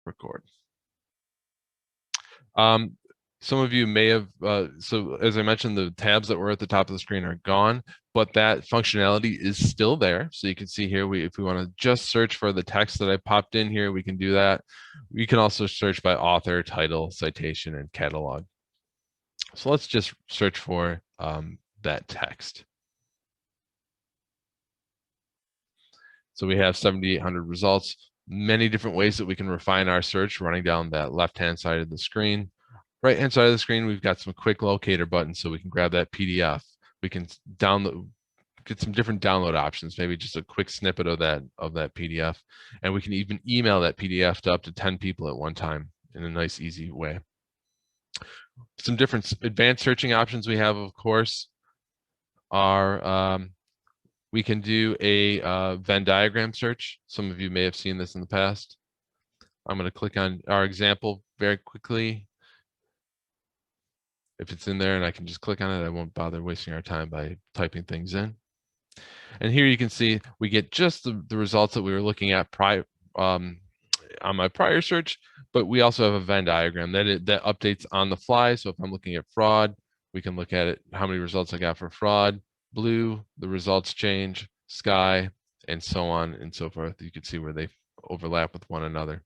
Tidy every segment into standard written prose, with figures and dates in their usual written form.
record. Some of you may have, so as I mentioned, the tabs that were at the top of the screen are gone, but that functionality is still there. So you can see here, if we want to just search for the text that I popped in here, we can do that. We can also search by author, title, citation, and catalog. So let's just search for that text. So we have 7,800 results, many different ways that we can refine our search running down that left-hand side of the screen. Right-hand side of the screen, we've got some quick locator buttons, so we can grab that PDF. We can download, get some different download options, maybe just a quick snippet of that PDF, and we can even email that PDF to up to 10 people at one time in a nice, easy way. Some different advanced searching options we have, of course, are we can do a Venn diagram search. Some of you may have seen this in the past. I'm going to click on our example very quickly. If it's in there and I can just click on it, I won't bother wasting our time by typing things in. And here you can see we get just the results that we were looking at on my prior search, but we also have a Venn diagram that updates on the fly. So if I'm looking at fraud, we can look at it, how many results I got for fraud. Blue, the results change, sky, and so on and so forth. You can see where they overlap with one another.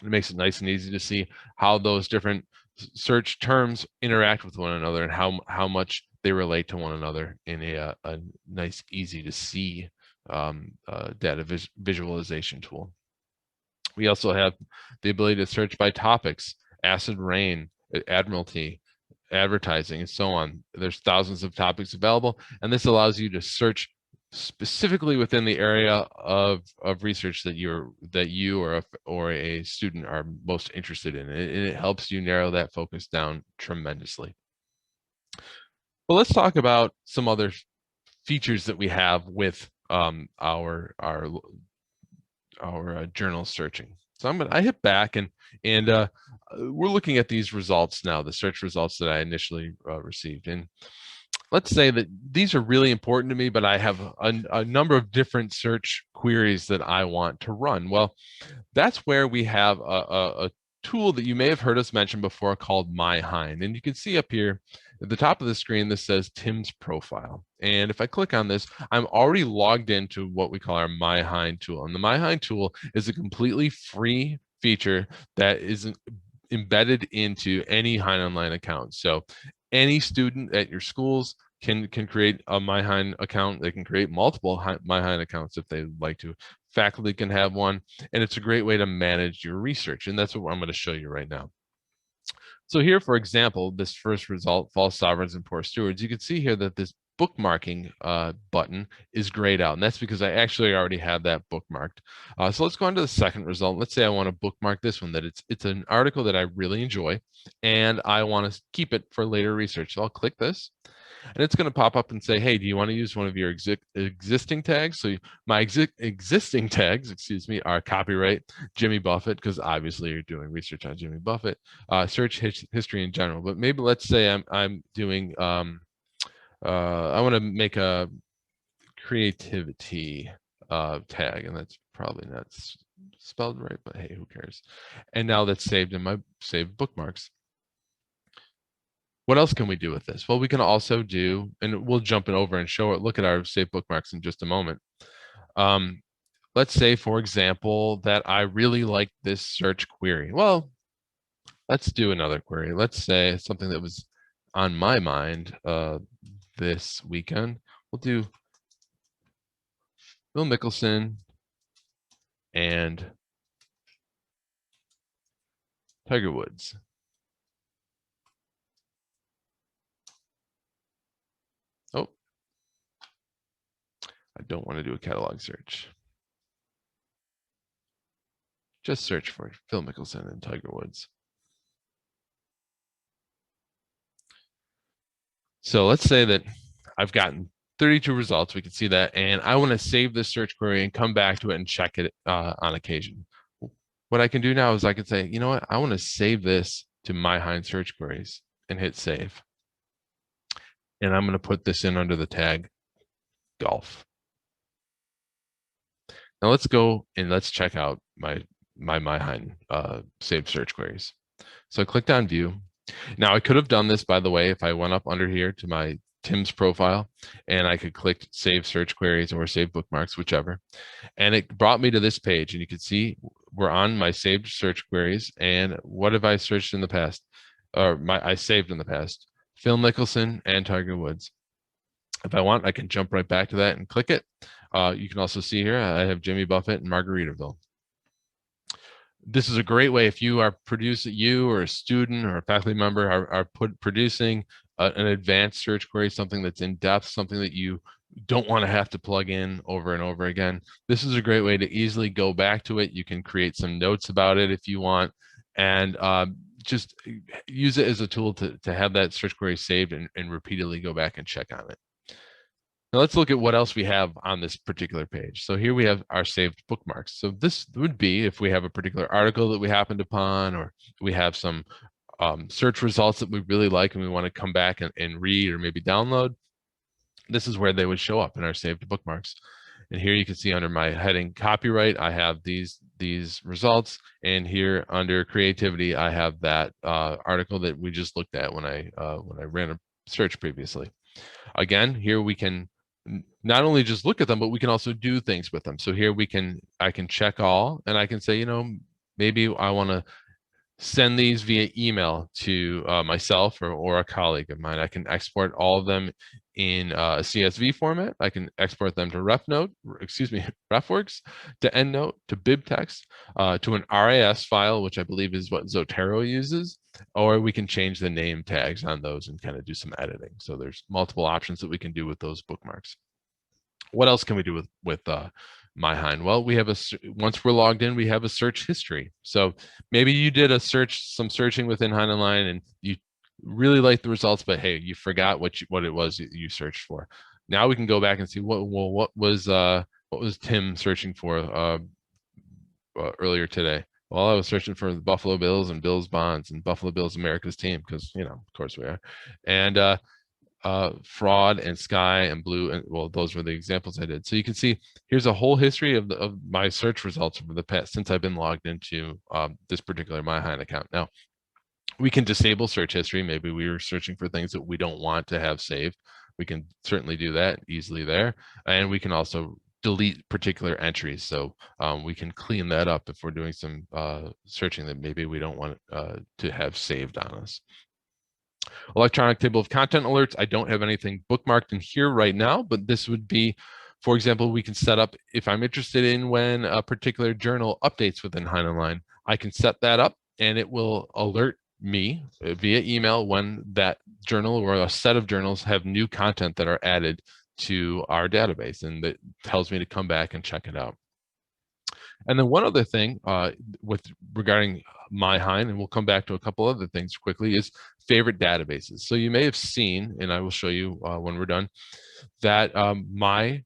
It makes it nice and easy to see how those different search terms interact with one another and how much they relate to one another in a nice, easy to see data visualization tool. We also have the ability to search by topics, acid rain, admiralty, advertising, and so on. There's thousands of topics available, and this allows you to search specifically within the area of research that you or a student are most interested in. And it helps you narrow that focus down tremendously. Well, let's talk about some other features that we have with our journal searching. So I hit back and we're looking at these results now, the search results that I initially received. And let's say that these are really important to me, but I have a number of different search queries that I want to run. Well, that's where we have a tool that you may have heard us mention before called Hein. And you can see up here at the top of the screen, this says Tim's profile. And if I click on this, I'm already logged into what we call our Hein tool. And the Hein tool is a completely free feature that is embedded into any HeinOnline account. So any student at your schools can create a Hein account. They can create multiple Hein accounts if they like to. Faculty can have one, and it's a great way to manage your research. And that's what I'm going to show you right now. So here, for example, this first result, false sovereigns and poor stewards, you can see here that this bookmarking button is grayed out, and that's because I actually already have that bookmarked. So let's go on to the second result. Let's say I want to bookmark this one, that it's an article that I really enjoy, and I want to keep it for later research. So I'll click this, and it's going to pop up and say, hey, do you want to use one of your existing tags? So my existing tags, excuse me, are copyright, Jimmy Buffett, because obviously you're doing research on Jimmy Buffett, search history in general. But maybe let's say I'm doing, I want to make a creativity tag, and that's probably not spelled right, but hey, who cares? And now that's saved in my saved bookmarks. What else can we do with this? Well, we can also do, and we'll jump it over and show it, look at our saved bookmarks in just a moment. Let's say, for example, that I really like this search query. Well, let's do another query. Let's say something that was on my mind this weekend. We'll do Phil Mickelson and Tiger Woods. Oh, I don't want to do a catalog search. Just search for Phil Mickelson and Tiger Woods. So let's say that I've gotten 32 results. We can see that, and I want to save this search query and come back to it and check it on occasion. What I can do now is I can say, you know what, I want to save this to my Hein search queries and hit save. And I'm going to put this in under the tag golf. Now let's go and let's check out my my Hein saved search queries. So I clicked on view. Now I could have done this, by the way, if I went up under here to my Tim's profile, and I could click save search queries or save bookmarks, whichever. And it brought me to this page, and you can see we're on my saved search queries. And what have I searched in the past? Or I saved in the past? Phil Mickelson and Tiger Woods. If I want, I can jump right back to that and click it. You can also see here, I have Jimmy Buffett and Margaritaville. This is a great way if you are you or a student or a faculty member are producing an advanced search query, something that's in depth, something that you don't want to have to plug in over and over again. This is a great way to easily go back to it. You can create some notes about it if you want, and just use it as a tool to have that search query saved and repeatedly go back and check on it. Now let's look at what else we have on this particular page. So here we have our saved bookmarks. So this would be if we have a particular article that we happened upon, or we have some search results that we really like and we want to come back and read or maybe download. This is where they would show up in our saved bookmarks. And here you can see under my heading copyright, I have these results. And here under creativity, I have that article that we just looked at when I ran a search previously. Again, here we can not only just look at them, but we can also do things with them. So here I can check all, and I can say, maybe I want to send these via email to myself or a colleague of mine. I can export all of them in a CSV format. I can export them to RefWorks, to EndNote, to BibTeX, to an RAS file, which I believe is what Zotero uses, or we can change the name tags on those and kind of do some editing. So there's multiple options that we can do with those bookmarks. What else can we do with my Hein? Well, we have once we're logged in, we have a search history. So maybe you did some searching within HeinOnline and you really like the results, but hey, you forgot what it was you searched for. Now we can go back and see what was Tim searching for earlier today. Well, I was searching for the Buffalo Bills and Bills bonds and Buffalo Bills America's team, because of course we are. And fraud and sky and blue, and well, those were the examples I did. So you can see here's a whole history of my search results over the past since I've been logged into this particular my Hein account. Now we can disable search history. Maybe we were searching for things that we don't want to have saved. We can certainly do that easily there, and we can also delete particular entries. So we can clean that up if we're doing some searching that maybe we don't want to have saved on us. Electronic table of content alerts. I don't have anything bookmarked in here right now, but this would be, for example, we can set up, if I'm interested in when a particular journal updates within HeinOnline, I can set that up and it will alert me via email when that journal or a set of journals have new content that are added to our database, and that tells me to come back and check it out. And then one other thing regarding my Hein, and we'll come back to a couple other things quickly, is favorite databases. So you may have seen, and I will show you when we're done, that I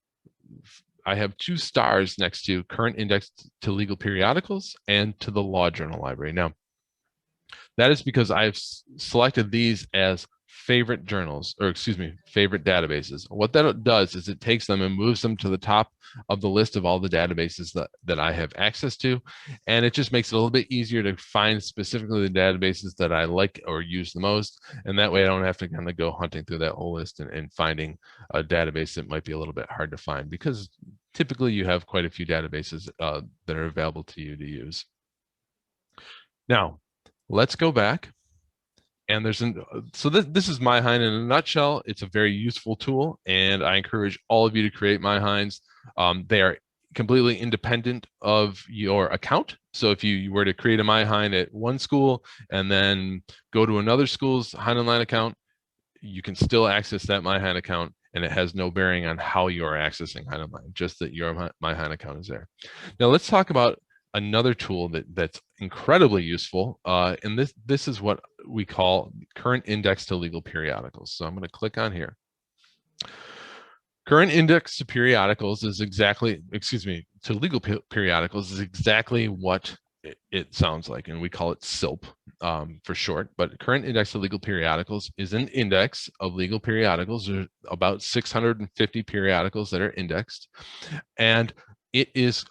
have 2 stars next to current index to legal periodicals and to the law journal library. Now, that is because I've selected these as favorite journals, or excuse me, favorite databases. What that does is it takes them and moves them to the top of the list of all the databases that I have access to. And it just makes it a little bit easier to find specifically the databases that I like or use the most. And that way I don't have to kind of go hunting through that whole list and finding a database that might be a little bit hard to find, because typically you have quite a few databases that are available to you to use. Now, let's go back. And so this is my Hein in a nutshell. It's a very useful tool, and I encourage all of you to create my Heins. They are completely independent of your account. So if you were to create a my Hein at one school and then go to another school's HeinOnline account, you can still access that my Hein account, and it has no bearing on how you are accessing HeinOnline, just that your my Hein account is there. Now let's talk about another tool that's incredibly useful, and this is what we call current index to legal periodicals. So I'm going to click on here. Current index to periodicals is exactly, to legal periodicals is exactly what it sounds like, and we call it SILP for short. But current index to legal periodicals is an index of legal periodicals. There's about 650 periodicals that are indexed, and it is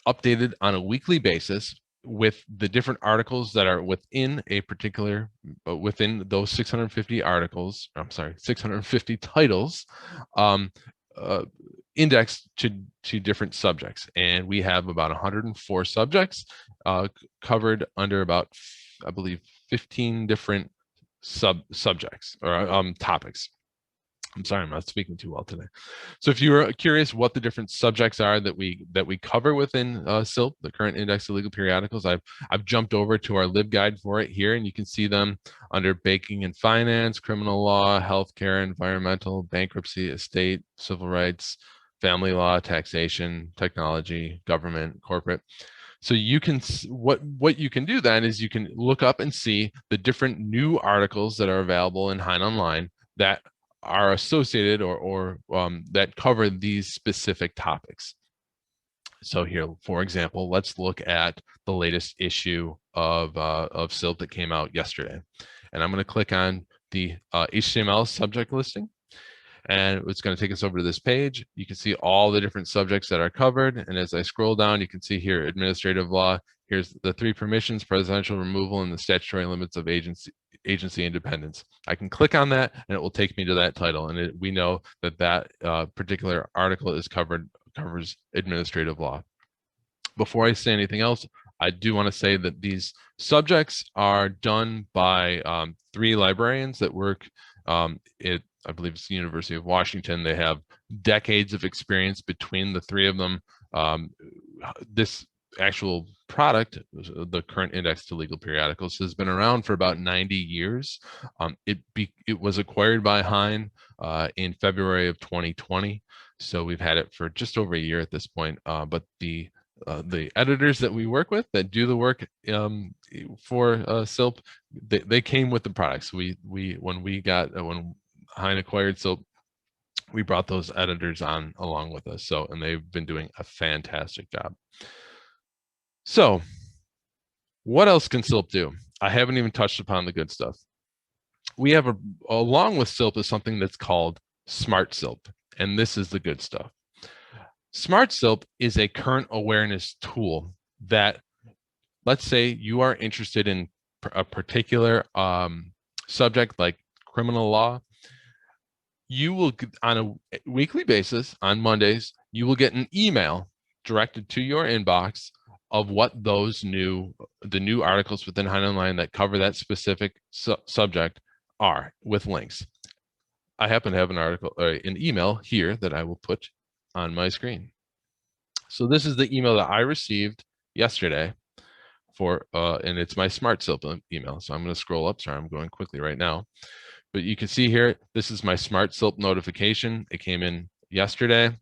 updated on a weekly basis with the different articles that are within a particular, within those 650 articles, I'm sorry, 650 titles, indexed to different subjects. And we have about 104 subjects covered under about, I believe, 15 different subjects or topics. I'm sorry, I'm not speaking too well today. So if you're curious what the different subjects are that we cover within SILP, the current index of legal periodicals, I've jumped over to our LibGuide for it here, and you can see them under banking and finance, criminal law, healthcare, environmental, bankruptcy, estate, civil rights, family law, taxation, technology, government, corporate. So you can, what you can do then is you can look up and see the different new articles that are available in HeinOnline that are associated or that cover these specific topics. So here, for example, let's look at the latest issue of SILP that came out yesterday. And I'm going to click on the HTML subject listing. And it's going to take us over to this page. You can see all the different subjects that are covered. And as I scroll down, you can see here, administrative law. Here's the 3 permissions, presidential removal, and the statutory limits of agency independence. I can click on that and it will take me to that title. And we know that that particular article is covers administrative law. Before I say anything else, I do want to say that these subjects are done by 3 librarians that work I believe it's the University of Washington. They have decades of experience between the 3 of them. This actual product, the current index to legal periodicals, has been around for about 90 years. It was acquired by Hein in February of 2020. So we've had it for just over a year at this point. But the editors that we work with that do the work for SILP, they came with the products. When Hein acquired SILP, we brought those editors on along with us. So, and they've been doing a fantastic job. So what else can SILP do? I haven't even touched upon the good stuff. We have along with SILP is something that's called Smart SILP, and this is the good stuff. Smart SILP is a current awareness tool that, let's say you are interested in a particular subject like criminal law. You will, on a weekly basis, on Mondays, you will get an email directed to your inbox of what the new articles within HeinOnline that cover that specific subject are, with links. I happen to have an email here that I will put on my screen. So this is the email that I received yesterday and it's my Smart SILP email. So I'm going to scroll up. Sorry, I'm going quickly right now. But you can see here, this is my Smart SILP notification. It came in yesterday.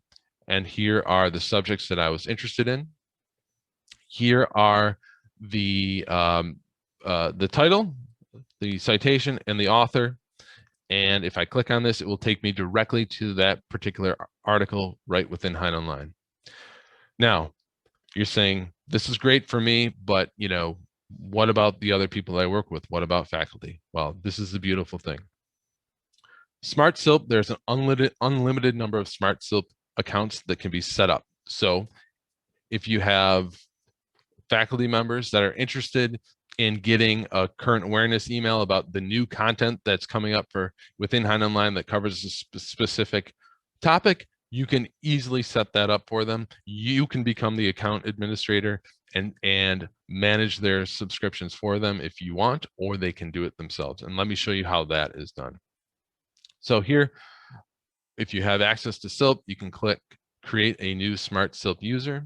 And here are the subjects that I was interested in. Here are the title, the citation, and the author. And if I click on this, it will take me directly to that particular article right within HeinOnline. Now, you're saying, this is great for me, but what about the other people I work with? What about faculty? Well, this is the beautiful thing. Smart SILP, there's an unlimited number of Smart SILP accounts that can be set up. So if you have faculty members that are interested in getting a current awareness email about the new content that's coming up within HeinOnline that covers a specific topic, you can easily set that up for them. You can become the account administrator and manage their subscriptions for them if you want, or they can do it themselves. And let me show you how that is done. So here, if you have access to SILP, you can click create a new Smart SILP user.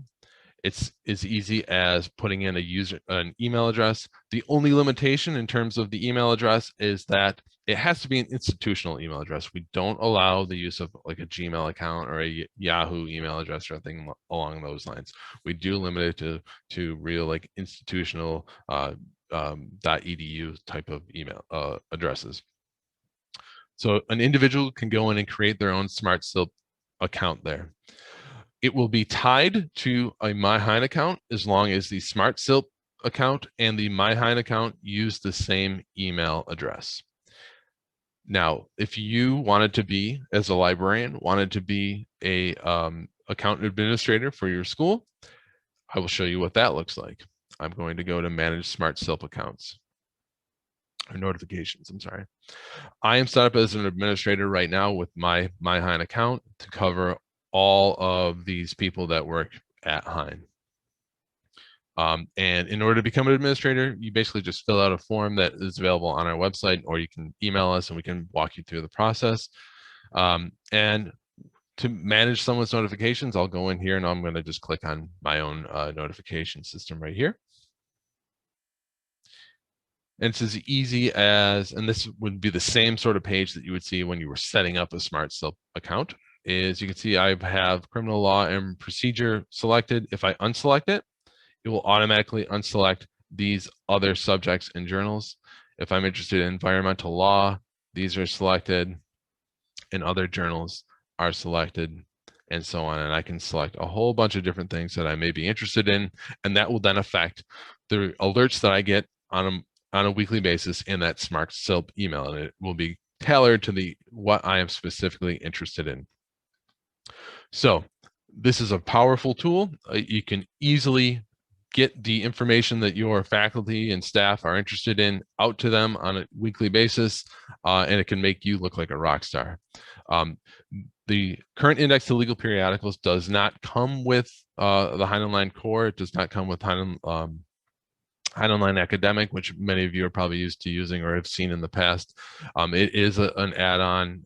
It's as easy as putting in an email address. The only limitation in terms of the email address is that it has to be an institutional email address. We don't allow the use of like a Gmail account or a Yahoo email address or anything along those lines. We do limit it to real like institutional .edu type of email addresses. So an individual can go in and create their own Smart SILP account there. It will be tied to a MyHein account as long as the Smart SILP account and the MyHein account use the same email address. Now, if you wanted to be, as a librarian, wanted to be a account administrator for your school, I will show you what that looks like. I'm going to go to manage smart SILP accounts or notifications. I'm sorry. I am set up as an administrator right now with my Hein account to cover all of these people that work at Hein. And in order to become an administrator, you basically just fill out a form that is available on our website, or you can email us and we can walk you through the process. And to manage someone's notifications, I'll go in here and I'm going to just click on my own notification system right here. And it's as easy as, and this would be the same sort of page that you would see when you were setting up a smart SILP account, is you can see I have criminal law and procedure selected. If I unselect it, it will automatically unselect these other subjects and journals. If I'm interested in environmental law, these are selected and other journals are selected, and so on. And I can select a whole bunch of different things that I may be interested in, and that will then affect the alerts that I get on a weekly basis in that smart SILP email, and it will be tailored to what I am specifically interested in. So this is a powerful tool. You can easily get the information that your faculty and staff are interested in out to them on a weekly basis, and it can make you look like a rock star. The current index to legal periodicals does not come with the HeinOnline core. It does not come with HeinOnline Academic, which many of you are probably used to using or have seen in the past. It is an add-on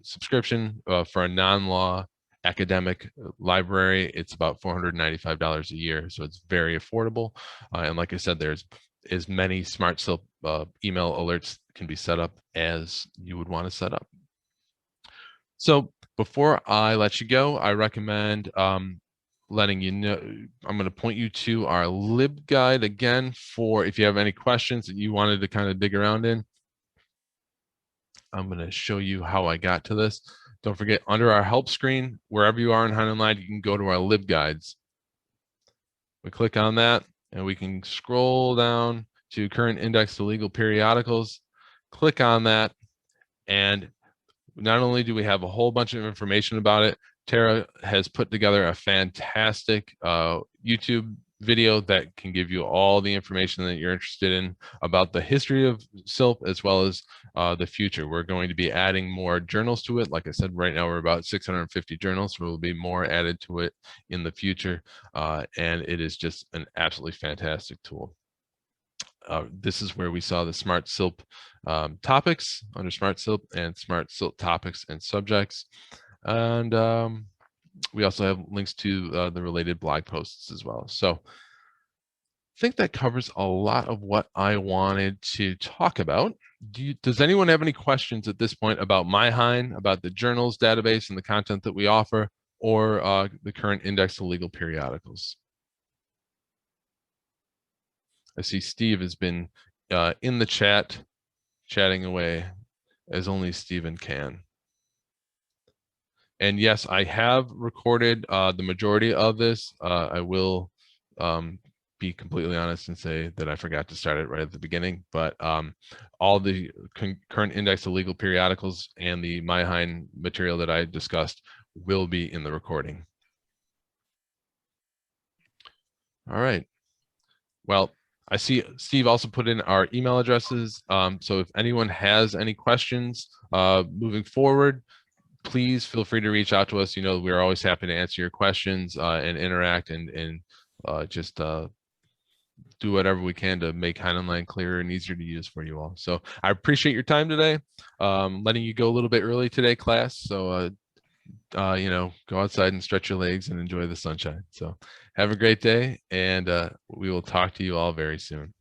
subscription for a non-law academic library. It's about $495 a year, so it's very affordable. And like I said, there's as many smart SILP email alerts can be set up as you would want to set up. So before I let you go, I recommend letting you know, I'm going to point you to our LibGuide again for if you have any questions that you wanted to kind of dig around in. I'm going to show you how I got to this. Don't forget, under our help screen, wherever you are in HeinOnline, you can go to our LibGuides. We click on that and we can scroll down to current index to legal periodicals. Click on that, and not only do we have a whole bunch of information about it, Tara has put together a fantastic YouTube video that can give you all the information that you're interested in about the history of SILP as well as the future. We're going to be adding more journals to it. Like I said, right now we're about 650 journals. So there will be more added to it in the future. And it is just an absolutely fantastic tool. This is where we saw the smart SILP topics under smart SILP and smart SILP topics and subjects. And we also have links to the related blog posts as well. So I think that covers a lot of what I wanted to talk about. Does anyone have any questions at this point about my Hein, about the journals database and the content that we offer, or the current index of legal periodicals? I see Steve has been in the chat, chatting away as only Stephen can. And yes, I have recorded the majority of this. I will be completely honest and say that I forgot to start it right at the beginning, but all the current index of legal periodicals and the my Hein material that I discussed will be in the recording. All right. Well, I see Steve also put in our email addresses. So if anyone has any questions moving forward, please feel free to reach out to us. You know, we're always happy to answer your questions and interact and just do whatever we can to make HeinOnline clearer and easier to use for you all. So I appreciate your time today, letting you go a little bit early today, class. So, you know, go outside and stretch your legs and enjoy the sunshine. So have a great day, and we will talk to you all very soon.